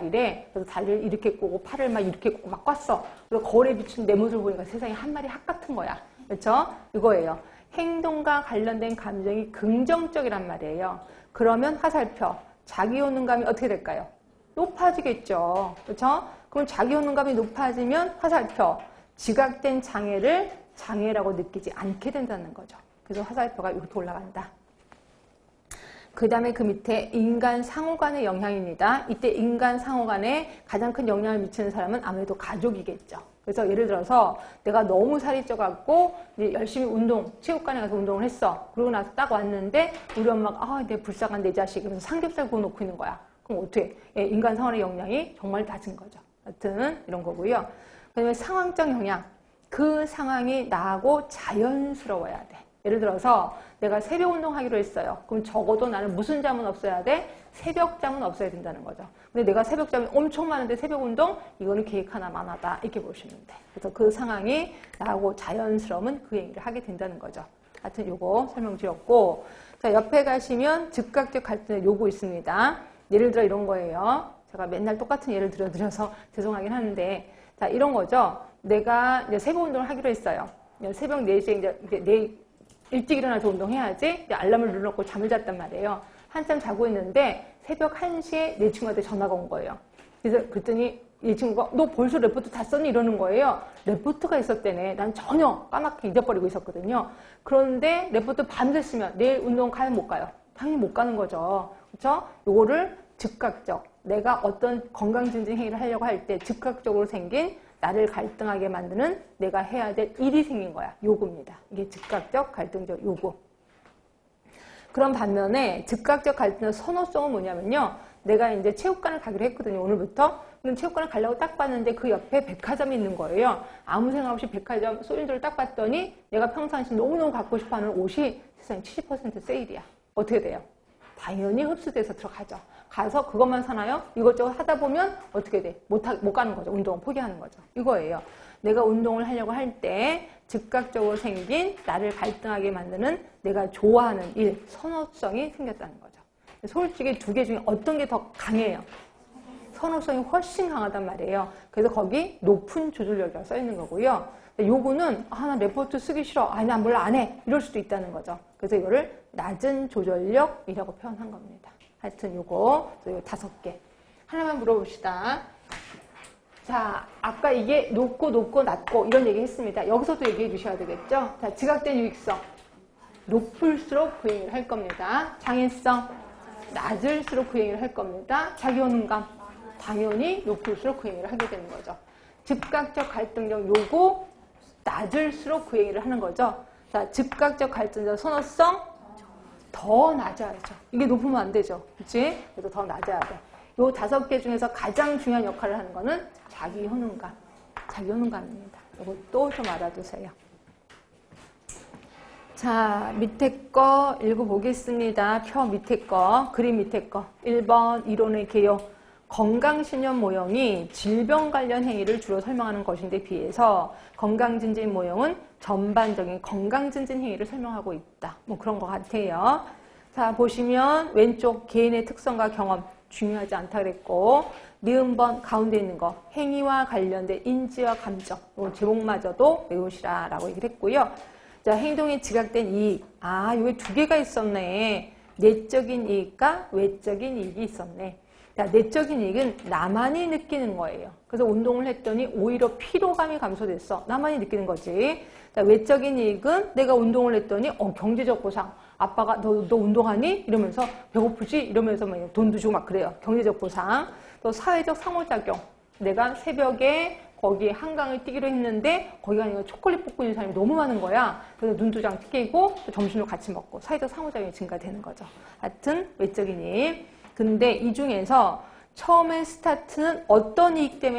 이래. 그래서 다리를 이렇게 꼬고 팔을 막 이렇게 꼬고 막 꿨어. 그리고 거울에 비춘 내 모습을 보니까 세상에 한 마리 학 같은 거야. 그렇죠? 이거예요. 행동과 관련된 감정이 긍정적이란 말이에요. 그러면 화살표, 자기 효능감이 어떻게 될까요? 높아지겠죠. 그렇죠? 그럼 자기 효능감이 높아지면 화살표, 지각된 장애를 장애라고 느끼지 않게 된다는 거죠. 그래서 화살표가 이렇게 올라간다. 그 다음에 그 밑에 인간 상호 간의 영향입니다. 이때 인간 상호 간에 가장 큰 영향을 미치는 사람은 아무래도 가족이겠죠. 그래서 예를 들어서 내가 너무 살이 쪄갖고 이제 열심히 체육관에 가서 운동을 했어. 그러고 나서 딱 왔는데 우리 엄마가 내 불쌍한 내 자식 이러면서 삼겹살 구워 놓고 있는 거야. 그럼 어떻게? 인간 상호 간의 영향이 정말 낮은 거죠. 하여튼 이런 거고요. 그 다음에 상황적 영향. 그 상황이 나하고 자연스러워야 돼. 예를 들어서 내가 새벽 운동하기로 했어요. 그럼 적어도 나는 무슨 잠은 없어야 돼? 새벽 잠은 없어야 된다는 거죠. 근데 내가 새벽 잠이 엄청 많은데 새벽 운동? 이거는 계획 하나만 하다. 이렇게 보시면 돼. 그래서 그 상황이 나하고 자연스러우면 그 얘기를 하게 된다는 거죠. 하여튼 요거 설명드렸고, 자, 옆에 가시면 즉각적 갈등의 요구 있습니다. 예를 들어 이런 거예요. 제가 맨날 똑같은 예를 들어서 죄송하긴 하는데, 자, 이런 거죠. 내가 이제 새벽 운동을 하기로 했어요. 새벽 4시에 이제 일찍 일어나서 운동해야지. 알람을 눌러놓고 잠을 잤단 말이에요. 한참 자고 있는데 새벽 1시에 내 친구한테 전화가 온 거예요. 그래서 그랬더니 이 친구가 너 벌써 레포트 다 썼니? 이러는 거예요. 레포트가 있었대네. 난 전혀 까맣게 잊어버리고 있었거든요. 그런데 레포트 밤새 쓰면 내일 운동 가요? 못 가요? 당연히 못 가는 거죠. 그렇죠? 요거를 즉각적, 내가 어떤 건강증진 행위를 하려고 할 때 즉각적으로 생긴 나를 갈등하게 만드는 내가 해야 될 일이 생긴 거야. 요구입니다. 이게 즉각적 갈등적 요구. 그런 반면에 즉각적 갈등의 선호성은 뭐냐면요. 내가 이제 체육관을 가기로 했거든요. 오늘부터. 그럼 체육관을 가려고 딱 봤는데 그 옆에 백화점이 있는 거예요. 아무 생각 없이 백화점 쇼윈도를 딱 봤더니 내가 평상시 너무너무 갖고 싶어하는 옷이 세상에 70% 세일이야. 어떻게 돼요? 당연히 흡수돼서 들어가죠. 가서 그것만 사나요? 이것저것 하다 보면 어떻게 돼? 못 가는 거죠. 운동을 포기하는 거죠. 이거예요. 내가 운동을 하려고 할 때 즉각적으로 생긴 나를 갈등하게 만드는 내가 좋아하는 일, 선호성이 생겼다는 거죠. 솔직히 두 개 중에 어떤 게 더 강해요? 선호성이 훨씬 강하단 말이에요. 그래서 거기 높은 조절력이라고 써 있는 거고요. 요거는 나 레포트 쓰기 싫어. 난 몰라 안 해. 이럴 수도 있다는 거죠. 그래서 이거를 낮은 조절력이라고 표현한 겁니다. 하여튼 요거 5개. 하나만 물어봅시다. 자, 아까 이게 높고 낮고 이런 얘기 했습니다. 여기서도 얘기해 주셔야 되겠죠? 자, 지각된 유익성. 높을수록 그 얘기를 할 겁니다. 장애성. 낮을수록 그 얘기를 할 겁니다. 자기 효능감. 당연히 높을수록 그 얘기를 하게 되는 거죠. 즉각적 갈등적 요구. 낮을수록 그 얘기를 하는 거죠. 자, 즉각적 갈등적 선호성. 더 낮아야죠. 이게 높으면 안 되죠. 그치? 그래서 더 낮아야 돼. 요 5개 중에서 가장 중요한 역할을 하는 거는 자기 효능감. 자기 효능감입니다. 이것도 좀 알아두세요. 자, 밑에 거 읽어보겠습니다. 표 밑에 거, 그림 밑에 거. 1번 이론의 개요. 건강신념 모형이 질병 관련 행위를 주로 설명하는 것인데 비해서 건강증진 모형은 전반적인 건강증진 행위를 설명하고 있다. 뭐 그런 것 같아요. 자, 보시면 왼쪽 개인의 특성과 경험 중요하지 않다 그랬고, 니은번 가운데 있는 거 행위와 관련된 인지와 감정, 제목마저도 외우시라라고 얘기를 했고요. 자, 행동에 지각된 이익. 여기 2개가 있었네. 내적인 이익과 외적인 이익이 있었네. 자, 내적인 이익은 나만이 느끼는 거예요. 그래서 운동을 했더니 오히려 피로감이 감소됐어. 나만이 느끼는 거지. 자, 외적인 이익은 내가 운동을 했더니 경제적 보상. 아빠가 너 운동하니? 이러면서 배고프지? 이러면서 막 돈도 주고 막 그래요. 경제적 보상. 또 사회적 상호작용. 내가 새벽에 거기 한강을 뛰기로 했는데 거기가 아니라 초콜릿 뽑고 있는 사람이 너무 많은 거야. 그래서 눈도장 튀기고 점심도 같이 먹고 사회적 상호작용이 증가되는 거죠. 하여튼 외적인 이익. 근데 이 중에서 처음에 스타트는 어떤 이익 때문에